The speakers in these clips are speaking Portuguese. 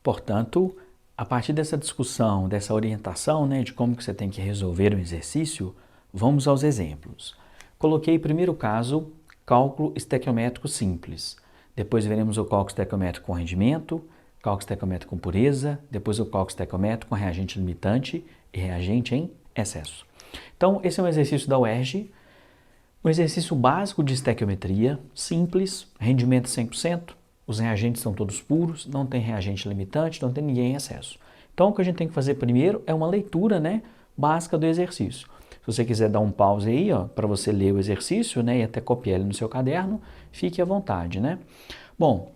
Portanto, a partir dessa discussão, dessa orientação, né, de como que você tem que resolver o exercício, vamos aos exemplos. Coloquei primeiro caso, cálculo estequiométrico simples. Depois veremos o cálculo estequiométrico com rendimento, cálculo estequiométrico com pureza, depois o cálculo estequiométrico com reagente limitante e reagente em excesso. Então, esse é um exercício da UERJ, um exercício básico de estequiometria, simples, rendimento 100%, os reagentes são todos puros, não tem reagente limitante, não tem ninguém em excesso. Então, o que a gente tem que fazer primeiro é uma leitura, né, básica do exercício. Se você quiser dar um pause aí, para você ler o exercício, né, e até copiar ele no seu caderno, fique à vontade, né? Bom,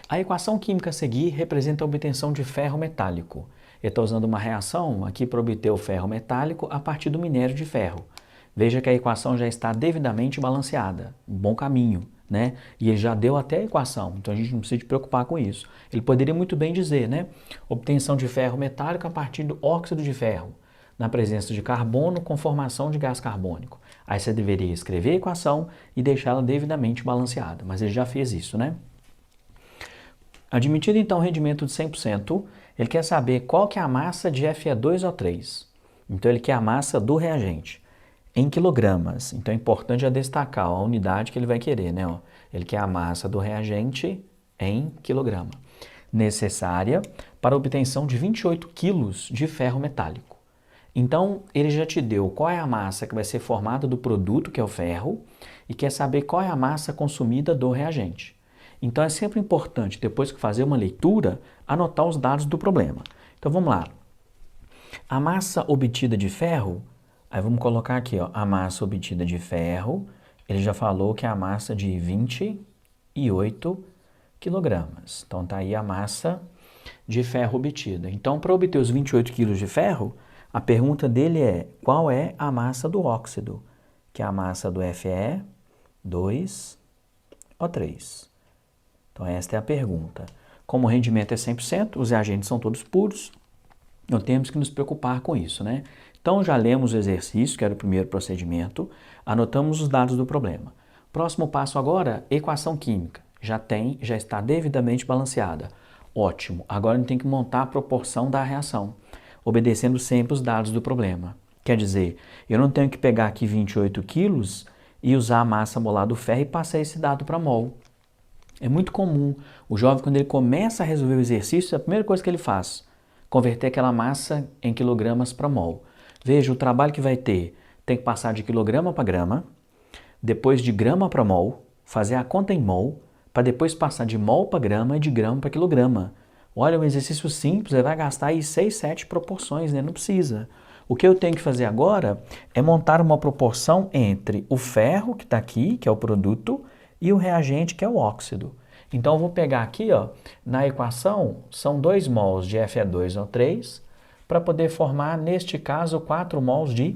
a equação química a seguir representa a obtenção de ferro metálico. Ele está usando uma reação aqui para obter o ferro metálico a partir do minério de ferro. Veja que a equação já está devidamente balanceada, um bom caminho, né? E ele já deu até a equação, então a gente não precisa se preocupar com isso. Ele poderia muito bem dizer, né? Obtenção de ferro metálico a partir do óxido de ferro, na presença de carbono com formação de gás carbônico. Aí você deveria escrever a equação e deixá-la devidamente balanceada, mas ele já fez isso, né? Admitido então o rendimento de 100%, ele quer saber qual que é a massa de Fe2O3. Então ele quer a massa do reagente em quilogramas. Então é importante já destacar a unidade que ele vai querer, né? Ele quer a massa do reagente em quilograma, necessária para a obtenção de 28 quilos de ferro metálico. Então, ele já te deu qual é a massa que vai ser formada do produto, que é o ferro, e quer saber qual é a massa consumida do reagente. Então, é sempre importante, depois que fazer uma leitura, anotar os dados do problema. Então, vamos lá. A massa obtida de ferro, aí vamos colocar aqui, a massa obtida de ferro, ele já falou que é a massa de 28 quilogramas. Então, tá aí a massa de ferro obtida. Então, para obter os 28 quilos de ferro, a pergunta dele é, qual é a massa do óxido? Que é a massa do Fe2O3. Então, esta é a pergunta. Como o rendimento é 100%, os reagentes são todos puros, não temos que nos preocupar com isso, né? Então, já lemos o exercício, que era o primeiro procedimento, anotamos os dados do problema. Próximo passo agora, equação química. Já está devidamente balanceada. Ótimo. Agora a gente tem que montar a proporção da reação, obedecendo sempre os dados do problema. Quer dizer, eu não tenho que pegar aqui 28 quilos e usar a massa molar do ferro e passar esse dado para mol. É muito comum. O jovem, quando ele começa a resolver o exercício, a primeira coisa que ele faz, converter aquela massa em quilogramas para mol. Veja, o trabalho que vai ter, tem que passar de quilograma para grama, depois de grama para mol, fazer a conta em mol, para depois passar de mol para grama e de grama para quilograma. Olha, um exercício simples, ele vai gastar aí 6, 7 proporções, né? Não precisa. O que eu tenho que fazer agora é montar uma proporção entre o ferro, que está aqui, que é o produto, e o reagente, que é o óxido. Então, eu vou pegar aqui, na equação, são 2 mols de Fe2O3, para poder formar, neste caso, 4 mols de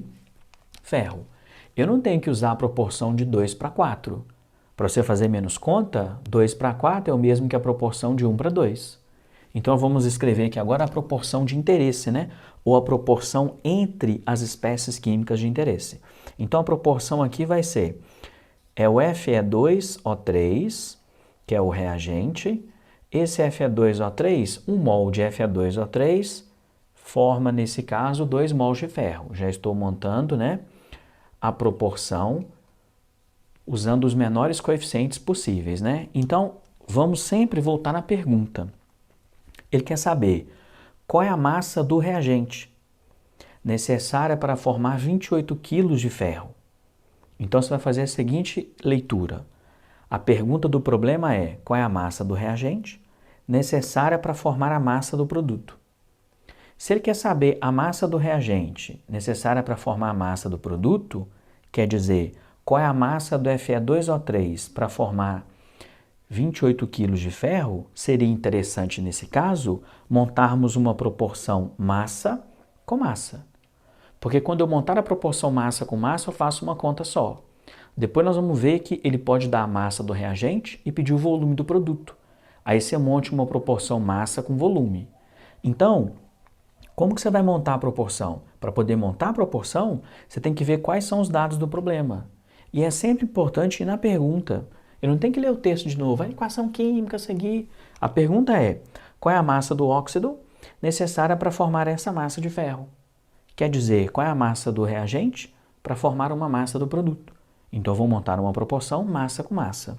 ferro. Eu não tenho que usar a proporção de 2 para 4. Para você fazer menos conta, 2 para 4 é o mesmo que a proporção de 1 para 2. Então, vamos escrever aqui agora a proporção de interesse, né? Ou a proporção entre as espécies químicas de interesse. Então, a proporção aqui vai ser, o Fe2O3, que é o reagente. Esse Fe2O3, 1 mol de Fe2O3, forma, nesse caso, 2 mols de ferro. Já estou montando, né, a proporção usando os menores coeficientes possíveis, né? Então, vamos sempre voltar na pergunta. Ele quer saber qual é a massa do reagente necessária para formar 28 quilos de ferro. Então, você vai fazer a seguinte leitura. A pergunta do problema é qual é a massa do reagente necessária para formar a massa do produto. Se ele quer saber a massa do reagente necessária para formar a massa do produto, quer dizer, qual é a massa do Fe2O3 para formar 28 kg de ferro, seria interessante, nesse caso, montarmos uma proporção massa com massa. Porque quando eu montar a proporção massa com massa, eu faço uma conta só. Depois nós vamos ver que ele pode dar a massa do reagente e pedir o volume do produto. Aí você monte uma proporção massa com volume. Então, como que você vai montar a proporção? Para poder montar a proporção, você tem que ver quais são os dados do problema. E é sempre importante ir na pergunta. Eu não tenho que ler o texto de novo, a equação química a seguir. A pergunta é, Qual é a massa do óxido necessária para formar essa massa de ferro? Quer dizer, qual é a massa do reagente para formar uma massa do produto? Então, eu vou montar uma proporção massa com massa.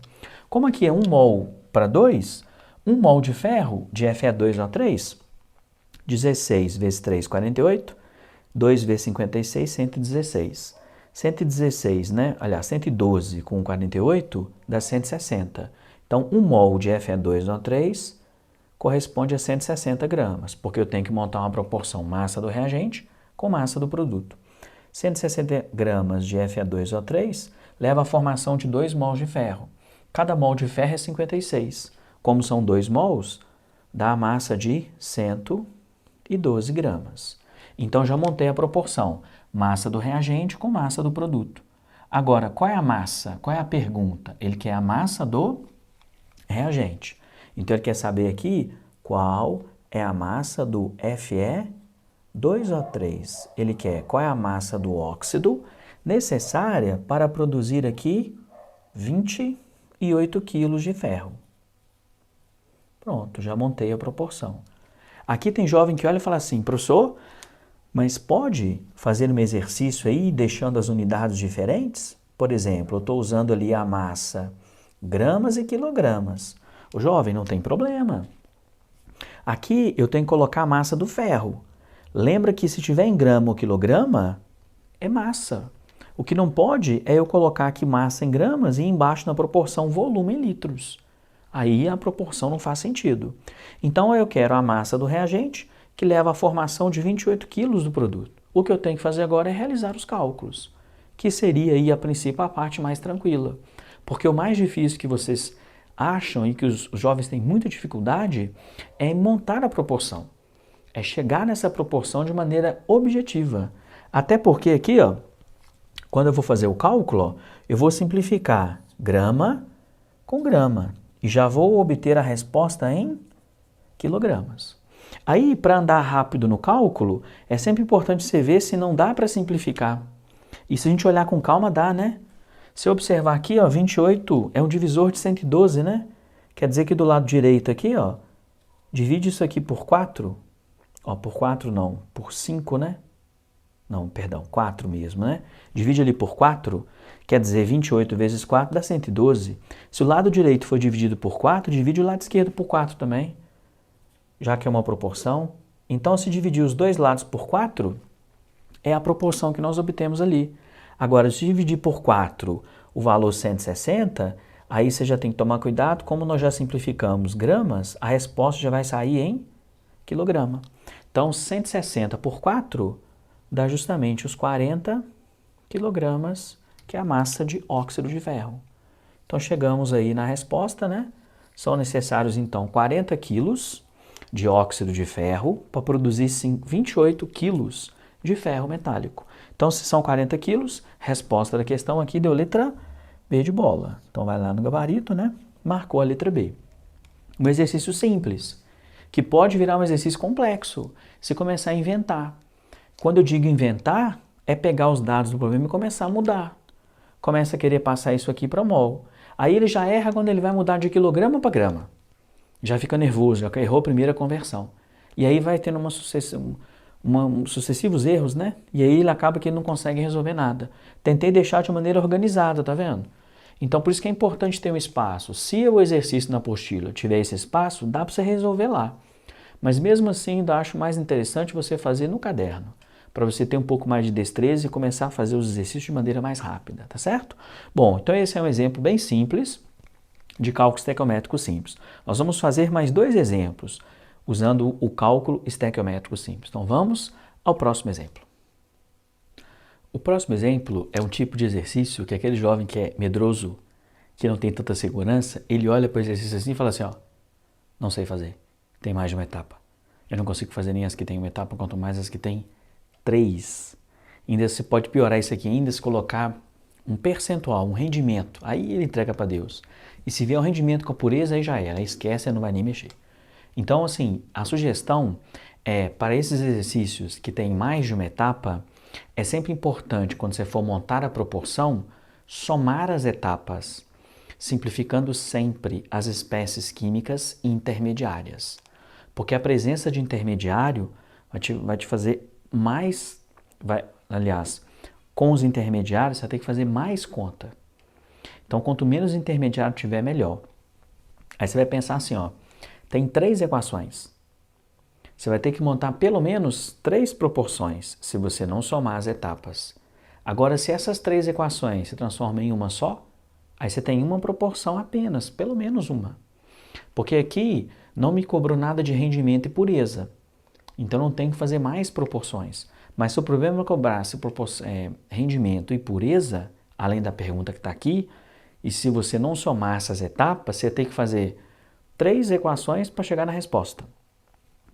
Como aqui é 1 mol para 2, 1 mol de ferro de Fe2O3, 16 vezes 3, 48, 2 vezes 56, 116. 116, né? Aliás, 112 com 48 dá 160. Então, 1 mol de Fe2O3 corresponde a 160 gramas, porque eu tenho que montar uma proporção massa do reagente com massa do produto. 160 gramas de Fe2O3 leva à formação de 2 mols de ferro. Cada mol de ferro é 56. Como são 2 mols, dá a massa de 112 gramas. Então, já montei a proporção massa do reagente com massa do produto. Agora, qual é a massa? Qual é a pergunta? Ele quer a massa do reagente. Então, ele quer saber aqui qual é a massa do Fe2O3. Ele quer qual é a massa do óxido necessária para produzir aqui 28 quilos de ferro. Pronto, já montei a proporção. Aqui tem jovem que olha e fala assim, professor, mas pode fazer um exercício aí deixando as unidades diferentes? Por exemplo, eu estou usando ali a massa gramas e quilogramas. O jovem não tem problema. Aqui eu tenho que colocar a massa do ferro. Lembra que se tiver em grama ou quilograma, é massa. O que não pode é eu colocar aqui massa em gramas e embaixo na proporção volume em litros. Aí a proporção não faz sentido. Então eu quero a massa do reagente, que leva à formação de 28 quilos do produto. O que eu tenho que fazer agora é realizar os cálculos, que seria aí a princípio a parte mais tranquila. Porque o mais difícil que vocês acham e que os jovens têm muita dificuldade é montar a proporção. É chegar nessa proporção de maneira objetiva. Até porque aqui, ó, quando eu vou fazer o cálculo, ó, eu vou simplificar grama com grama e já vou obter a resposta em quilogramas. Aí, para andar rápido no cálculo, é sempre importante você ver se não dá para simplificar. E se a gente olhar com calma, dá, né? Se eu observar aqui, ó, 28 é um divisor de 112, né? Quer dizer que do lado direito aqui, ó, divide isso aqui por 4. Ó, por 4 não, por 5, né? Não, perdão, 4 mesmo, né? Divide ali por 4, quer dizer 28 vezes 4 dá 112. Se o lado direito for dividido por 4, divide o lado esquerdo por 4 também, já que é uma proporção. Então, se dividir os dois lados por 4, é a proporção que nós obtemos ali. Agora, se dividir por 4 o valor 160, aí você já tem que tomar cuidado, como nós já simplificamos gramas, a resposta já vai sair em quilograma. Então, 160 por 4 dá justamente os 40 quilogramas, que é a massa de óxido de ferro. Então, chegamos aí na resposta, né? São necessários, então, 40 quilos de óxido de ferro para produzir 28 quilos de ferro metálico. Então, se são 40 quilos, resposta da questão aqui deu letra B de bola. Então, vai lá no gabarito, né? Marcou a letra B. Um exercício simples, que pode virar um exercício complexo, se começar a inventar. Quando eu digo inventar, é pegar os dados do problema e começar a mudar. Começa a querer passar isso aqui para mol. Aí ele já erra quando ele vai mudar de quilograma para grama. Já fica nervoso, já errou a primeira conversão. E aí vai tendo sucessivos erros, né? E aí ele acaba que ele não consegue resolver nada. Tentei deixar de maneira organizada, tá vendo? Então, por isso que é importante ter um espaço. Se o exercício na apostila tiver esse espaço, dá para você resolver lá. Mas mesmo assim, ainda acho mais interessante você fazer no caderno, para você ter um pouco mais de destreza e começar a fazer os exercícios de maneira mais rápida, tá certo? Bom, então esse é um exemplo bem simples de cálculo estequiométrico simples. Nós vamos fazer mais 2 exemplos usando o cálculo estequiométrico simples. Então vamos ao próximo exemplo. O próximo exemplo é um tipo de exercício que aquele jovem que é medroso, que não tem tanta segurança, ele olha para o exercício assim e fala assim, ó, não sei fazer, tem mais de uma etapa. Eu não consigo fazer nem as que tem uma etapa, quanto mais as que tem 3. Ainda você pode piorar isso aqui ainda se colocar um percentual, um rendimento, aí ele entrega para Deus. E se vier um rendimento com a pureza, aí já era, esquece, não vai nem mexer. Então, assim, a sugestão é, para esses exercícios que tem mais de uma etapa, é sempre importante, quando você for montar a proporção, somar as etapas, simplificando sempre as espécies químicas intermediárias. Porque a presença de intermediário vai te fazer mais, aliás, com os intermediários você vai ter que fazer mais conta. Então, quanto menos intermediário tiver, melhor. Aí você vai pensar assim, ó, tem 3 equações. Você vai ter que montar pelo menos 3 proporções, se você não somar as etapas. Agora, se essas 3 equações se transformam em uma só, aí você tem uma proporção apenas, pelo menos uma. Porque aqui não me cobrou nada de rendimento e pureza. Então, não tenho que fazer mais proporções. Mas se o problema cobrasse rendimento e pureza, além da pergunta que está aqui, e se você não somar essas etapas, você tem que fazer 3 equações para chegar na resposta.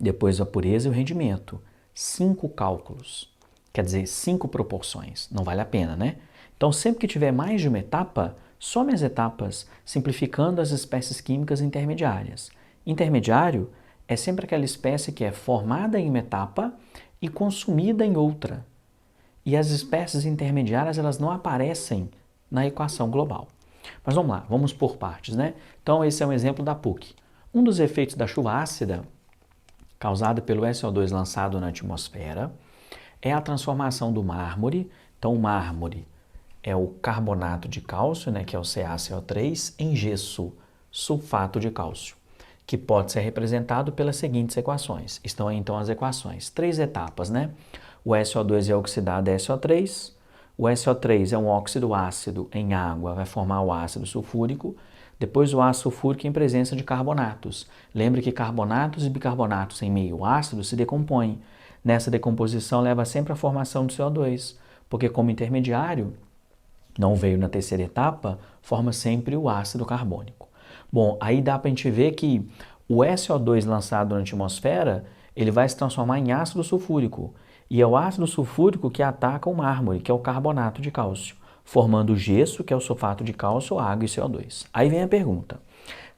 Depois a pureza e o rendimento. 5 cálculos. Quer dizer, 5 proporções. Não vale a pena, né? Então, sempre que tiver mais de uma etapa, some as etapas, simplificando as espécies químicas intermediárias. Intermediário é sempre aquela espécie que é formada em uma etapa e consumida em outra. E as espécies intermediárias, elas não aparecem na equação global. Mas vamos lá, vamos por partes, né? Então, esse é um exemplo da PUC. Um dos efeitos da chuva ácida, causada pelo SO2 lançado na atmosfera, é a transformação do mármore. Então, o mármore é o carbonato de cálcio, né, que é o CaCO3, em gesso, sulfato de cálcio, que pode ser representado pelas seguintes equações. Estão aí, então, as equações. 3 etapas, né? O SO2 é oxidado a SO3, o SO3 é um óxido ácido em água, vai formar o ácido sulfúrico, depois o ácido sulfúrico em presença de carbonatos. Lembre que carbonatos e bicarbonatos em meio ácido se decompõem. Nessa decomposição leva sempre à formação do CO2, porque como intermediário, não veio na terceira etapa, forma sempre o ácido carbônico. Bom, aí dá para a gente ver que o SO2 lançado na atmosfera, ele vai se transformar em ácido sulfúrico. E é o ácido sulfúrico que ataca o mármore, que é o carbonato de cálcio, formando o gesso, que é o sulfato de cálcio, água e CO2. Aí vem a pergunta.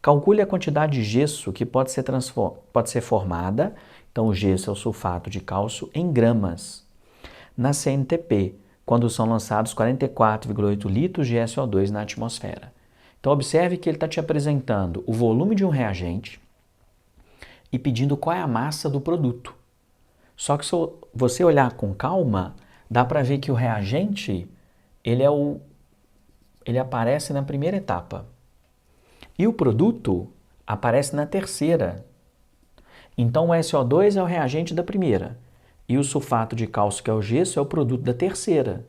Calcule a quantidade de gesso que pode ser formada, então o gesso é o sulfato de cálcio, em gramas, na CNTP, quando são lançados 44,8 litros de SO2 na atmosfera. Então observe que ele está te apresentando o volume de um reagente e pedindo qual é a massa do produto. Só que se você olhar com calma, dá para ver que o reagente, ele aparece na primeira etapa. E o produto aparece na terceira. Então o SO2 é o reagente da primeira. E o sulfato de cálcio, que é o gesso, é o produto da terceira.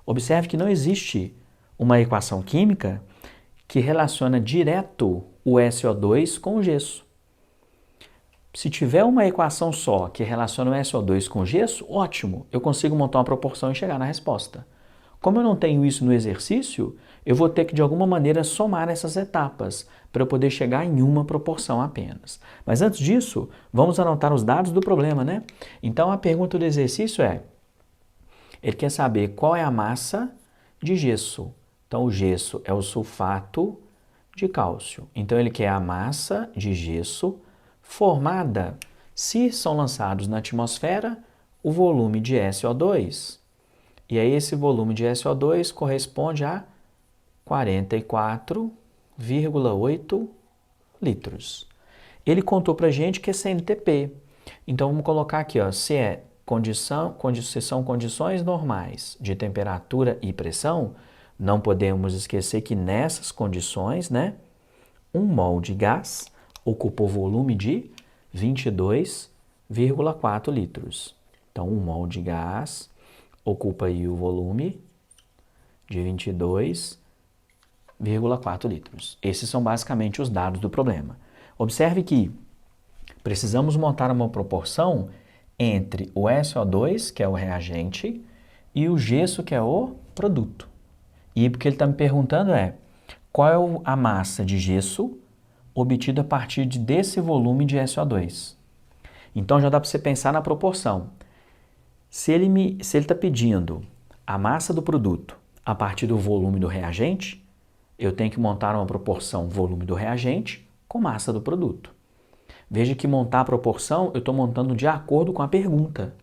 Observe que não existe uma equação química que relaciona direto o SO2 com o gesso. Se tiver uma equação só que relaciona o SO2 com o gesso, ótimo, eu consigo montar uma proporção e chegar na resposta. Como eu não tenho isso no exercício, eu vou ter que de alguma maneira somar essas etapas para eu poder chegar em uma proporção apenas. Mas antes disso, vamos anotar os dados do problema, né? Então a pergunta do exercício é, ele quer saber qual é a massa de gesso. Então o gesso é o sulfato de cálcio. Então ele quer a massa de gesso formada, se são lançados na atmosfera, o volume de SO2. E aí esse volume de SO2 corresponde a 44,8 litros. Ele contou para a gente que é CNTP. Então vamos colocar aqui, ó, se são condições normais de temperatura e pressão, não podemos esquecer que nessas condições, né, 1 mol de gás ocupa o volume de 22,4 litros. Então, 1 mol de gás ocupa aí o volume de 22,4 litros. Esses são basicamente os dados do problema. Observe que precisamos montar uma proporção entre o SO2, que é o reagente, e o gesso, que é o produto. E o que ele está me perguntando é, qual é a massa de gesso obtida a partir desse volume de SO2. Então já dá para você pensar na proporção. Se ele está pedindo a massa do produto a partir do volume do reagente, eu tenho que montar uma proporção volume do reagente com massa do produto. Veja que montar a proporção eu estou montando de acordo com a pergunta.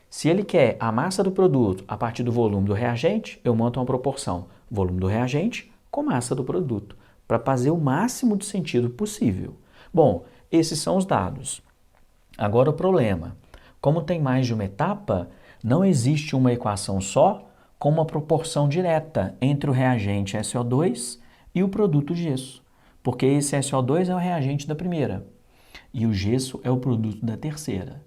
Se ele quer a massa do produto a partir do volume do reagente, eu monto uma proporção volume do reagente com massa do produto, para fazer o máximo de sentido possível. Bom, esses são os dados. Agora o problema, como tem mais de uma etapa, não existe uma equação só com uma proporção direta entre o reagente SO2 e o produto gesso, porque esse SO2 é o reagente da primeira e o gesso é o produto da terceira.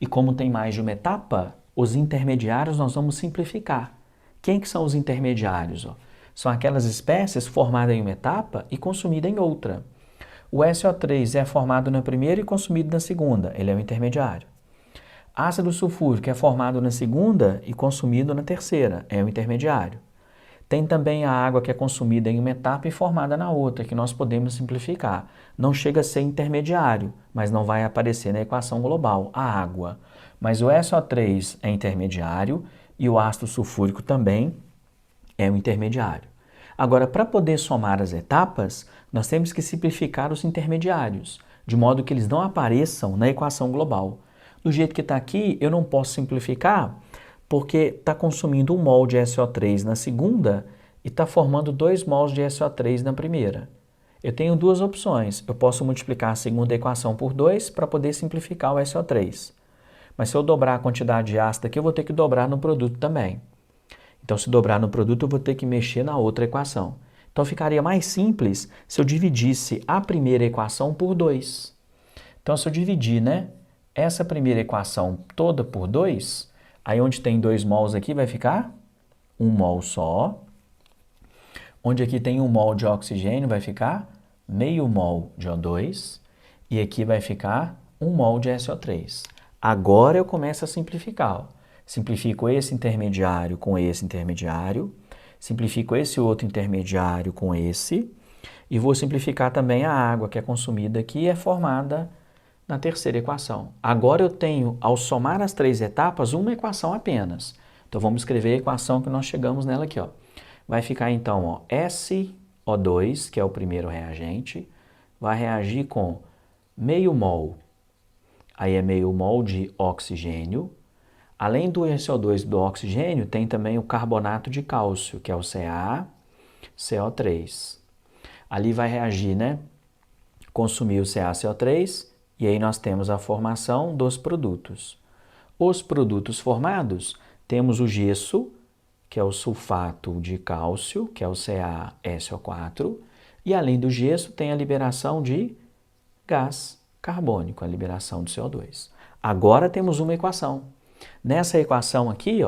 E como tem mais de uma etapa, os intermediários nós vamos simplificar. Quem que são os intermediários? São aquelas espécies formadas em uma etapa e consumidas em outra. O SO3 é formado na primeira e consumido na segunda, ele é o intermediário. Ácido sulfúrico é formado na segunda e consumido na terceira, é o intermediário. Tem também a água que é consumida em uma etapa e formada na outra, que nós podemos simplificar. Não chega a ser intermediário, mas não vai aparecer na equação global, a água. Mas o SO3 é intermediário e o ácido sulfúrico também é um intermediário. Agora, para poder somar as etapas, nós temos que simplificar os intermediários, de modo que eles não apareçam na equação global. Do jeito que está aqui, eu não posso simplificar, porque está consumindo 1 mol de SO3 na segunda e está formando 2 mols de SO3 na primeira. Eu tenho duas opções. Eu posso multiplicar a segunda equação por 2 para poder simplificar o SO3. Mas se eu dobrar a quantidade de ácido aqui, eu vou ter que dobrar no produto também. Então, se dobrar no produto, eu vou ter que mexer na outra equação. Então, ficaria mais simples se eu dividisse a primeira equação por 2. Então, se eu dividir, essa primeira equação toda por 2, aí onde tem 2 mols aqui vai ficar 1 mol só. Onde aqui tem 1 mol de oxigênio vai ficar meio mol de O2. E aqui vai ficar 1 mol de SO3. Agora eu começo a simplificar. Simplifico esse intermediário com esse intermediário. Simplifico esse outro intermediário com esse. E vou simplificar também a água que é consumida aqui e é formada na terceira equação. Agora eu tenho, ao somar as 3 etapas, uma equação apenas. Então vamos escrever a equação que nós chegamos nela aqui. Vai ficar então SO2, que é o primeiro reagente, vai reagir com meio mol, aí é meio mol de oxigênio. Além do SO2 do oxigênio, tem também o carbonato de cálcio, que é o CaCO3. Ali vai reagir, consumir o CaCO3, e aí nós temos a formação dos produtos. Os produtos formados, temos o gesso, que é o sulfato de cálcio, que é o CaSO4, e além do gesso tem a liberação de gás carbônico, a liberação de CO2. Agora temos uma equação. Nessa equação aqui,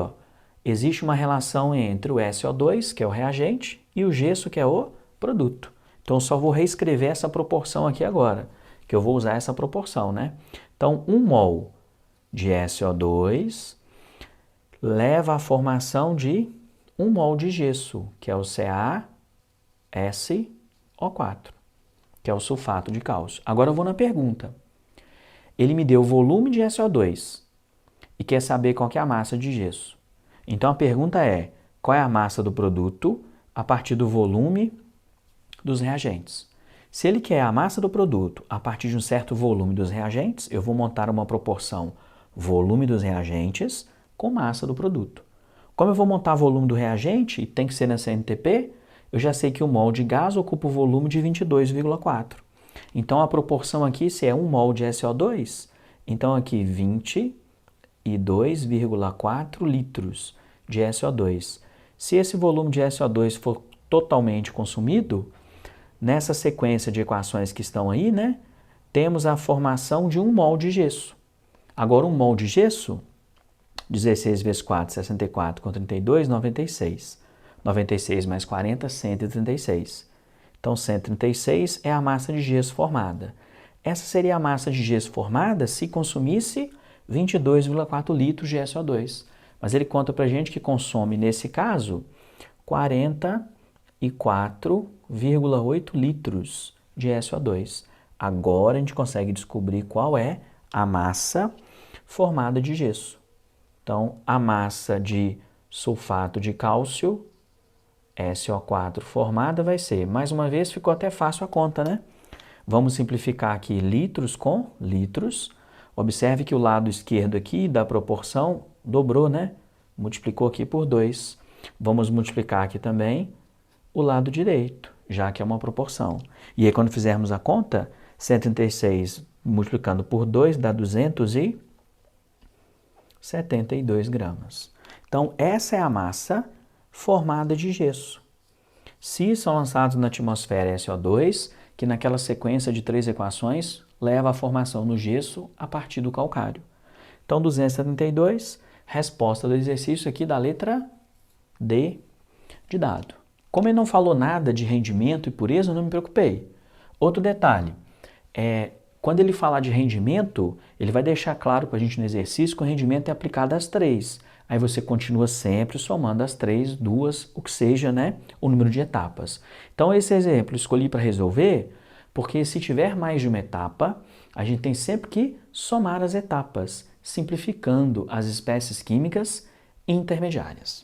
existe uma relação entre o SO2, que é o reagente, e o gesso, que é o produto. Então, eu só vou reescrever essa proporção aqui agora, que eu vou usar essa proporção, Então, 1 mol de SO2 leva à formação de 1 mol de gesso, que é o CaSO4, que é o sulfato de cálcio. Agora eu vou na pergunta. Ele me deu o volume de SO2 e quer saber qual que é a massa de gesso. Então a pergunta é, qual é a massa do produto a partir do volume dos reagentes? Se ele quer a massa do produto a partir de um certo volume dos reagentes, eu vou montar uma proporção volume dos reagentes com massa do produto. Como eu vou montar volume do reagente, e tem que ser na CNTP, eu já sei que o mol de gás ocupa o volume de 22,4. Então, a proporção aqui, se é 1 mol de SO2, então aqui 22,4 litros de SO2. Se esse volume de SO2 for totalmente consumido, nessa sequência de equações que estão aí, temos a formação de 1 mol de gesso. Agora, 1 mol de gesso, 16 vezes 4, 64, com 32, 96. 96 mais 40, 136. Então, 136 é a massa de gesso formada. Essa seria a massa de gesso formada se consumisse 22,4 litros de SO2. Mas ele conta para a gente que consome, nesse caso, 44,8 litros de SO2. Agora a gente consegue descobrir qual é a massa formada de gesso. Então, a massa de sulfato de cálcio, SO4 formada, vai ser, mais uma vez, ficou até fácil a conta, Vamos simplificar aqui litros com litros. Observe que o lado esquerdo aqui da proporção dobrou, Multiplicou aqui por 2. Vamos multiplicar aqui também o lado direito, já que é uma proporção. E aí, quando fizermos a conta, 136 multiplicando por 2 dá 272 gramas. Então, essa é a massa formada de gesso. Se são lançados na atmosfera SO2, que naquela sequência de 3 equações leva à formação no gesso a partir do calcário. Então, 272, resposta do exercício aqui da letra D de dado. Como ele não falou nada de rendimento e pureza, eu não me preocupei. Outro detalhe, quando ele falar de rendimento, ele vai deixar claro para a gente no exercício que o rendimento é aplicado às 3. Aí você continua sempre somando as 3, 2, o que seja, né, o número de etapas. Então esse exemplo eu escolhi para resolver, porque se tiver mais de uma etapa, a gente tem sempre que somar as etapas, simplificando as espécies químicas intermediárias.